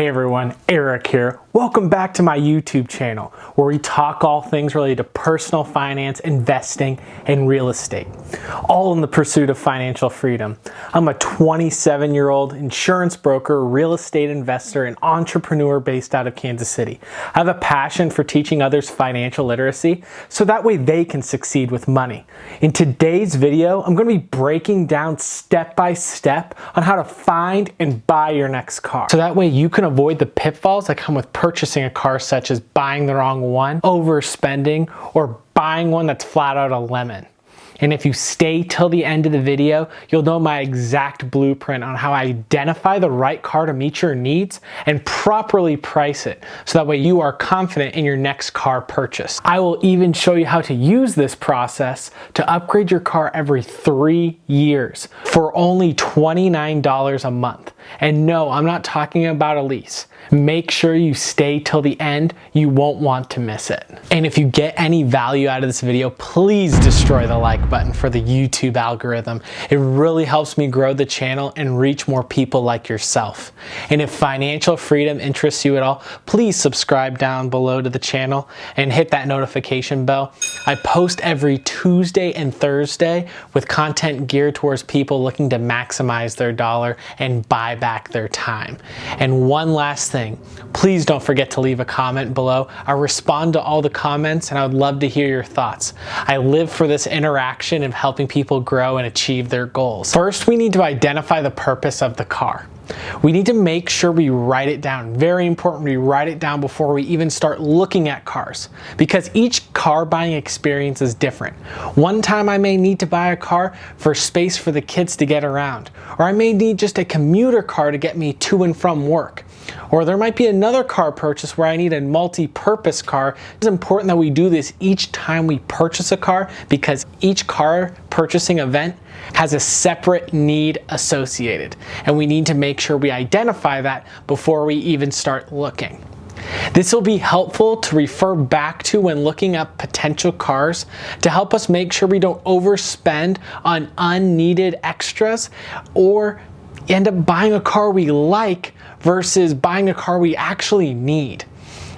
Hey everyone, Eric here. Welcome back to my YouTube channel where we talk all things related to personal finance, investing, and real estate, all in the pursuit of financial freedom. I'm a 27-year-old insurance broker, real estate investor, and entrepreneur based out of Kansas City. I have a passion for teaching others financial literacy so that way they can succeed with money. In today's video, I'm going to be breaking down step by step on how to find and buy your next car. So that way you can avoid the pitfalls that come with purchasing a car, such as buying the wrong one, overspending, or buying one that's flat out a lemon. And if you stay till the end of the video, you'll know my exact blueprint on how I identify the right car to meet your needs and properly price it, so that way you are confident in your next car purchase. I will even show you how to use this process to upgrade your car every 3 years for only $29 a month. And no, I'm not talking about a lease. Make sure you stay till the end. You won't want to miss it. And if you get any value out of this video, please destroy the like button for the YouTube algorithm. It really helps me grow the channel and reach more people like yourself. And if financial freedom interests you at all, please subscribe down below to the channel and hit that notification bell. I post every Tuesday and Thursday with content geared towards people looking to maximize their dollar and buy back their time. And one last thing, please don't forget to leave a comment below. I respond to all the comments and I would love to hear your thoughts. I live for this interaction of helping people grow and achieve their goals. First, we need to identify the purpose of the car. We need to make sure we write it down. Very important, we write it down before we even start looking at cars, because each car buying experience is different. One time I may need to buy a car for space for the kids to get around, or I may need just a commuter car to get me to and from work. Or there might be another car purchase where I need a multi-purpose car. It's important that we do this each time we purchase a car, because each car purchasing event has a separate need associated. And we need to make sure we identify that before we even start looking. This will be helpful to refer back to when looking up potential cars, to help us make sure we don't overspend on unneeded extras or end up buying a car we like versus buying a car we actually need.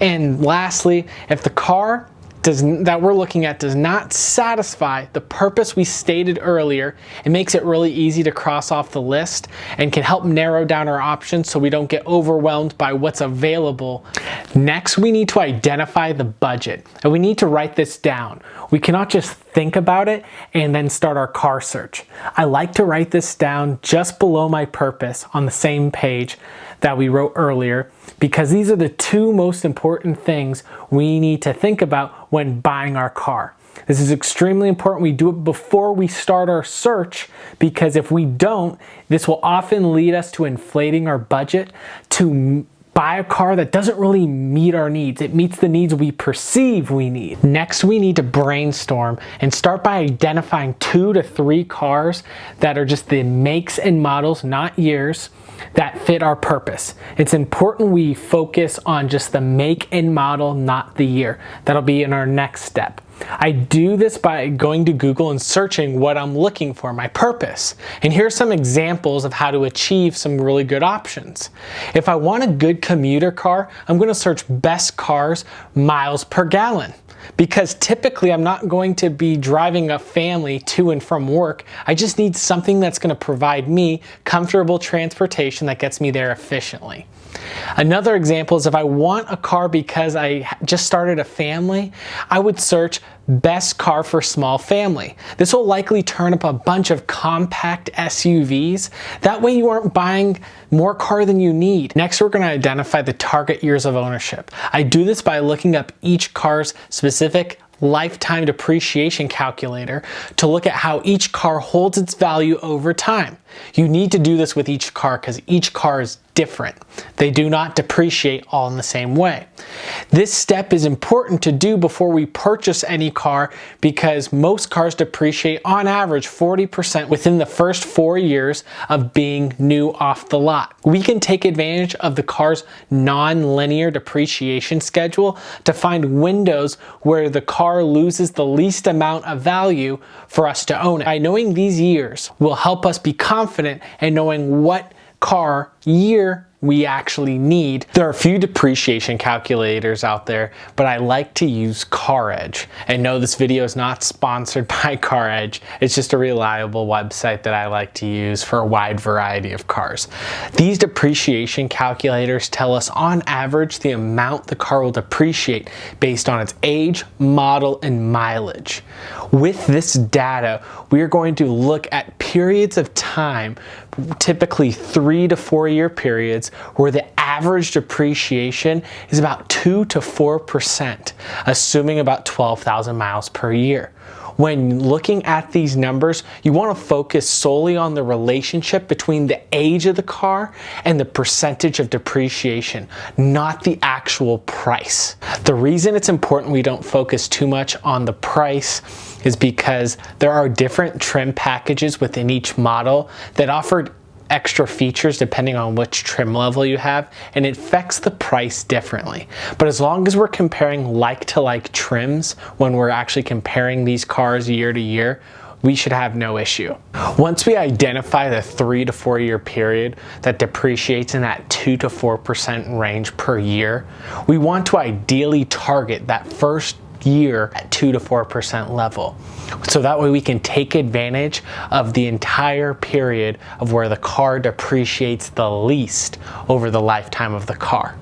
And lastly, if the car that we're looking at does not satisfy the purpose we stated earlier, it makes it really easy to cross off the list and can help narrow down our options so we don't get overwhelmed by what's available. Next, we need to identify the budget, and we need to write this down. We cannot just think about it and then start our car search. I like to write this down just below my purpose on the same page that we wrote earlier, because these are the two most important things we need to think about when buying our car. This is extremely important we do it before we start our search, because if we don't, this will often lead us to inflating our budget to buy a car that doesn't really meet our needs. It meets the needs we perceive we need. Next, we need to brainstorm and start by identifying 2 to 3 cars that are just the makes and models, not years, that fit our purpose. It's important we focus on just the make and model, not the year. That'll be in our next step. I do this by going to Google and searching what I'm looking for, my purpose. And here's some examples of how to achieve some really good options. If I want a good commuter car, I'm going to search best cars, miles per gallon. Because typically I'm not going to be driving a family to and from work. I just need something that's going to provide me comfortable transportation that gets me there efficiently. Another example is if I want a car because I just started a family, I would search best car for small family. This will likely turn up a bunch of compact SUVs. That way you aren't buying more car than you need. Next, we're going to identify the target years of ownership. I do this by looking up each car's specific lifetime depreciation calculator to look at how each car holds its value over time. You need to do this with each car because each car is different. They do not depreciate all in the same way. This step is important to do before we purchase any car, because most cars depreciate on average 40% within the first 4 years of being new off the lot. We can take advantage of the car's non-linear depreciation schedule to find windows where the car loses the least amount of value for us to own it. By knowing these years will help us be confident in knowing what car year we actually need. There are a few depreciation calculators out there, but I like to use CarEdge. And no, this video is not sponsored by CarEdge. It's just a reliable website that I like to use for a wide variety of cars. These depreciation calculators tell us on average the amount the car will depreciate based on its age, model, and mileage. With this data, we are going to look at periods of time, typically 3 to 4 year periods, where the average depreciation is about 2 to 4%, assuming about 12,000 miles per year. When looking at these numbers, you want to focus solely on the relationship between the age of the car and the percentage of depreciation, not the actual price. The reason it's important we don't focus too much on the price is because there are different trim packages within each model that offer extra features depending on which trim level you have, and it affects the price differently. But as long as we're comparing like-to-like trims when we're actually comparing these cars year to year, we should have no issue. Once we identify the 3 to 4 year period that depreciates in that 2 to 4% range per year, we want to ideally target that first year at 2 to 4% level. So that way we can take advantage of the entire period of where the car depreciates the least over the lifetime of the car.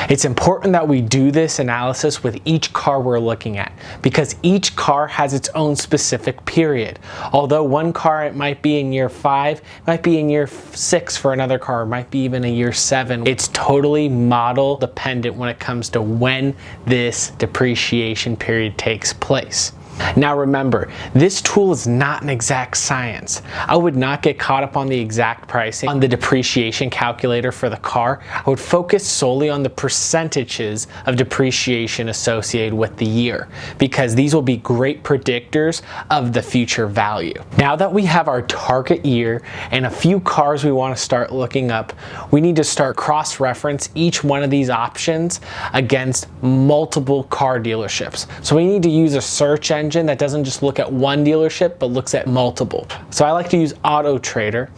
It's important that we do this analysis with each car we're looking at, because each car has its own specific period. Although one car, it might be in year 5, it might be in year 6 for another car, it might be even a year 7. It's totally model dependent when it comes to when this depreciation period takes place. Now remember, this tool is not an exact science. I would not get caught up on the exact pricing on the depreciation calculator for the car. I would focus solely on the percentages of depreciation associated with the year, because these will be great predictors of the future value. Now that we have our target year and a few cars we want to start looking up, we need to start cross-reference each one of these options against multiple car dealerships. So we need to use a search engine that doesn't just look at one dealership but looks at multiple. So I like to use Auto Trader.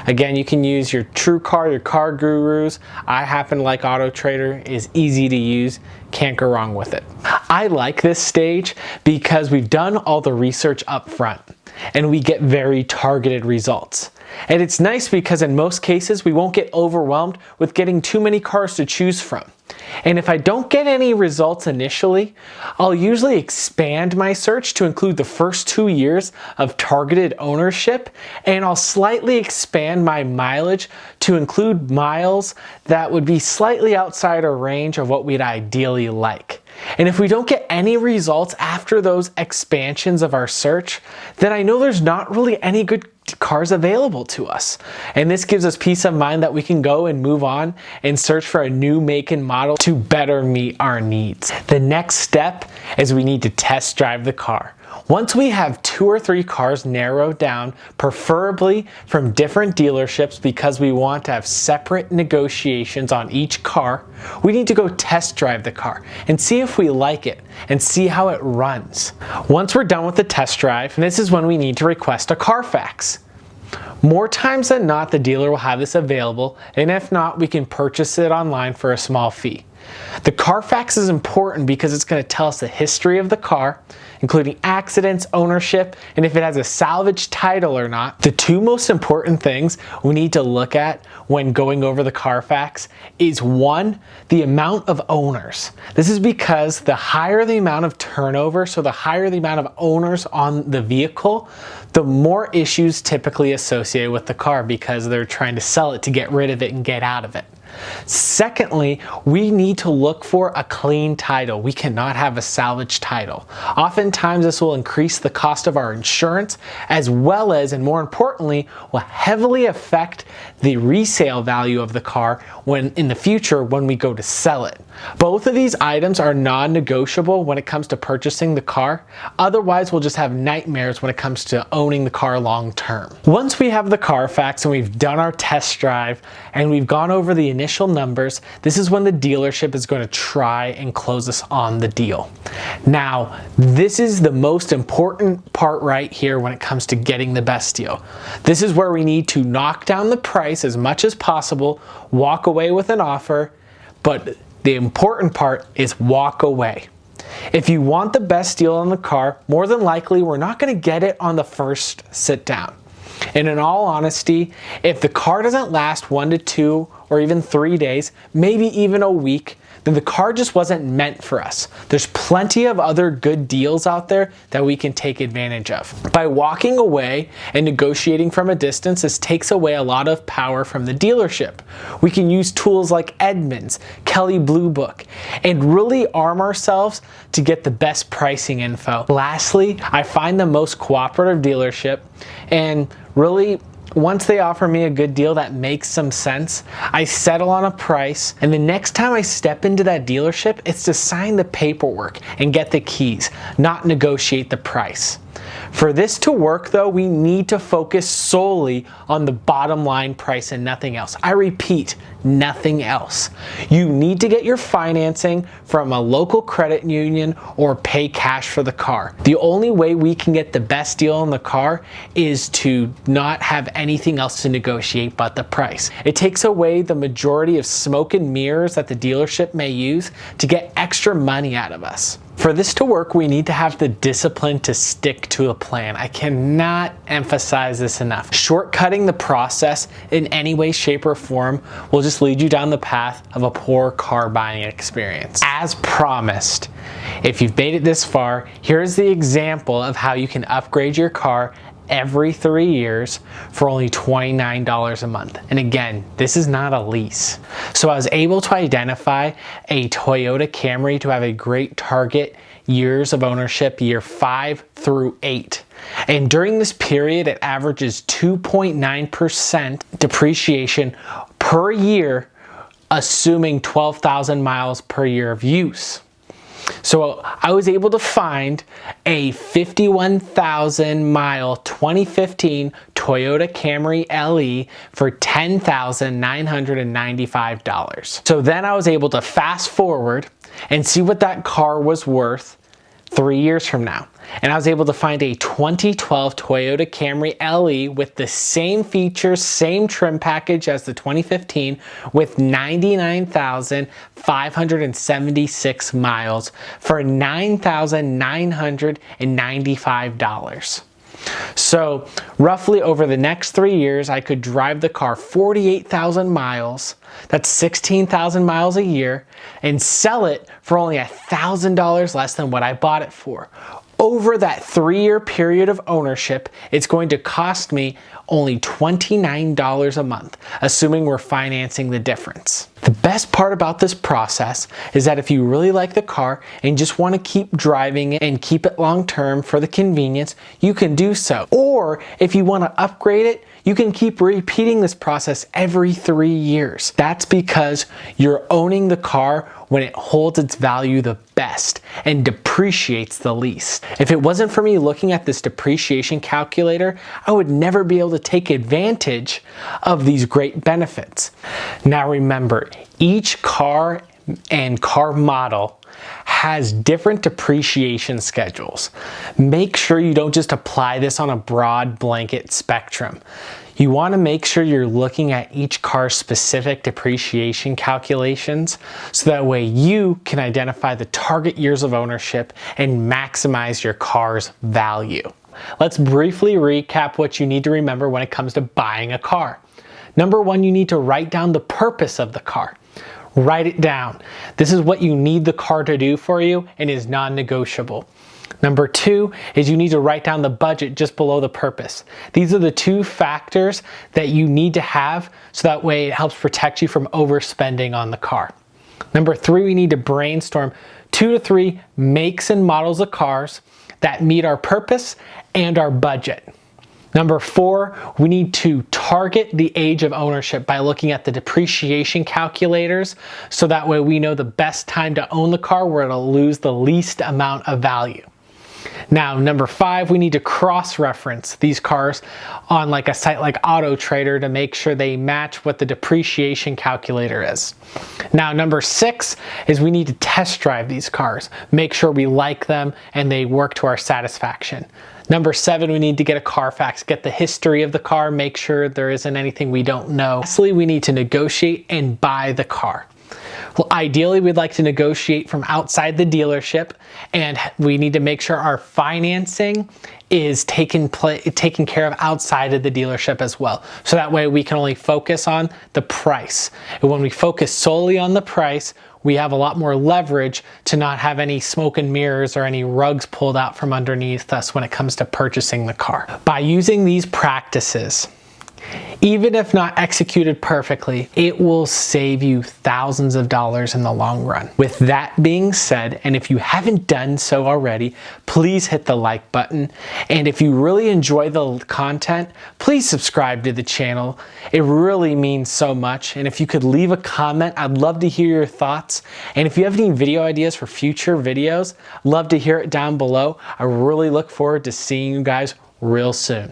Again, you can use your TrueCar, your Car Gurus. I happen to like Auto Trader. It's easy to use, can't go wrong with it. I like this stage because we've done all the research up front and we get very targeted results. And it's nice because in most cases we won't get overwhelmed with getting too many cars to choose from. And if I don't get any results initially, I'll usually expand my search to include the first 2 years of targeted ownership, and I'll slightly expand my mileage to include miles that would be slightly outside our range of what we'd ideally like. And if we don't get any results after those expansions of our search, then I know there's not really any good cars available to us. And this gives us peace of mind that we can go and move on and search for a new make and model to better meet our needs. The next step is we need to test drive the car. Once we have 2 or 3 cars narrowed down, preferably from different dealerships because we want to have separate negotiations on each car, we need to go test drive the car and see if we like it and see how it runs. Once we're done with the test drive, this is when we need to request a Carfax. More times than not, the dealer will have this available, and if not, we can purchase it online for a small fee. The Carfax is important because it's going to tell us the history of the car, including accidents, ownership, and if it has a salvage title or not. The 2 most important things we need to look at when going over the Carfax is 1, the amount of owners. This is because the higher the amount of turnover, so the higher the amount of owners on the vehicle, the more issues typically associated with the car because they're trying to sell it to get rid of it and get out of it. Secondly, we need to look for a clean title. We cannot have a salvage title. Oftentimes this will increase the cost of our insurance, as well as, and more importantly, will heavily affect the resale value of the car when in the future when we go to sell it. Both of these items are non-negotiable when it comes to purchasing the car. Otherwise, we'll just have nightmares when it comes to owning the car long term. Once we have the Carfax and we've done our test drive and we've gone over the initial initial numbers, this is when the dealership is going to try and close us on the deal. Now, this is the most important part right here when it comes to getting the best deal. This is where we need to knock down the price as much as possible, walk away with an offer, but the important part is walk away. If you want the best deal on the car, more than likely we're not going to get it on the first sit down. And in all honesty, if the car doesn't last 1 to 2 or even 3 days, maybe even a week, then the car just wasn't meant for us. There's plenty of other good deals out there that we can take advantage of. By walking away and negotiating from a distance, this takes away a lot of power from the dealership. We can use tools like Edmunds, Kelley Blue Book, and really arm ourselves to get the best pricing info. Lastly, I find the most cooperative dealership, and really, once they offer me a good deal that makes some sense, I settle on a price, and the next time I step into that dealership, it's to sign the paperwork and get the keys, not negotiate the price. For this to work though, we need to focus solely on the bottom line price and nothing else. I repeat, nothing else. You need to get your financing from a local credit union or pay cash for the car. The only way we can get the best deal on the car is to not have anything else to negotiate but the price. It takes away the majority of smoke and mirrors that the dealership may use to get extra money out of us. For this to work, we need to have the discipline to stick to a plan. I cannot emphasize this enough. Shortcutting the process in any way, shape, or form will just lead you down the path of a poor car buying experience. As promised, if you've made it this far, here's the example of how you can upgrade your car every 3 years for only $29 a month. And again, this is not a lease. So I was able to identify a Toyota Camry to have a great target years of ownership, year 5 through 8. And during this period, it averages 2.9% depreciation per year, assuming 12,000 miles per year of use. So I was able to find a 51,000 mile 2015 Toyota Camry LE for $10,995. So then I was able to fast forward and see what that car was worth 3 years from now. And I was able to find a 2012 Toyota Camry LE with the same features, same trim package as the 2015 with 99,576 miles for $9,995. So roughly over the next 3 years, I could drive the car 48,000 miles, that's 16,000 miles a year, and sell it for only $1,000 less than what I bought it for. Over that 3-year period of ownership, it's going to cost me only $29 a month, assuming we're financing the difference. The best part about this process is that if you really like the car and just want to keep driving it and keep it long term for the convenience, you can do so. Or if you want to upgrade it, you can keep repeating this process every 3 years. That's because you're owning the car when it holds its value the best and depreciates the least. If it wasn't for me looking at this depreciation calculator, I would never be able to take advantage of these great benefits. Now remember, each car and car model has different depreciation schedules. Make sure you don't just apply this on a broad blanket spectrum. You want to make sure you're looking at each car's specific depreciation calculations so that way you can identify the target years of ownership and maximize your car's value. Let's briefly recap what you need to remember when it comes to buying a car. Number one, you need to write down the purpose of the car. Write it down. This is what you need the car to do for you and is non-negotiable. Number two is you need to write down the budget just below the purpose. These are the two factors that you need to have so that way it helps protect you from overspending on the car. Number three, we need to brainstorm 2 to 3 makes and models of cars that meet our purpose and our budget. Number four, we need to target the age of ownership by looking at the depreciation calculators so that way we know the best time to own the car where it'll lose the least amount of value. Now, number 5, we need to cross-reference these cars on like a site like Auto Trader to make sure they match what the depreciation calculator is. Now, number 6 is we need to test drive these cars, make sure we like them and they work to our satisfaction. Number 7, we need to get a Carfax, get the history of the car, make sure there isn't anything we don't know. Lastly, we need to negotiate and buy the car. Well, ideally, we'd like to negotiate from outside the dealership, and we need to make sure our financing is taken care of outside of the dealership as well. So that way we can only focus on the price. And when we focus solely on the price, we have a lot more leverage to not have any smoke and mirrors or any rugs pulled out from underneath us when it comes to purchasing the car. By using these practices, even if not executed perfectly, it will save you thousands of dollars in the long run. With that being said, and if you haven't done so already, please hit the like button. And if you really enjoy the content, please subscribe to the channel. It really means so much. And if you could leave a comment, I'd love to hear your thoughts. And if you have any video ideas for future videos, love to hear it down below. I really look forward to seeing you guys real soon.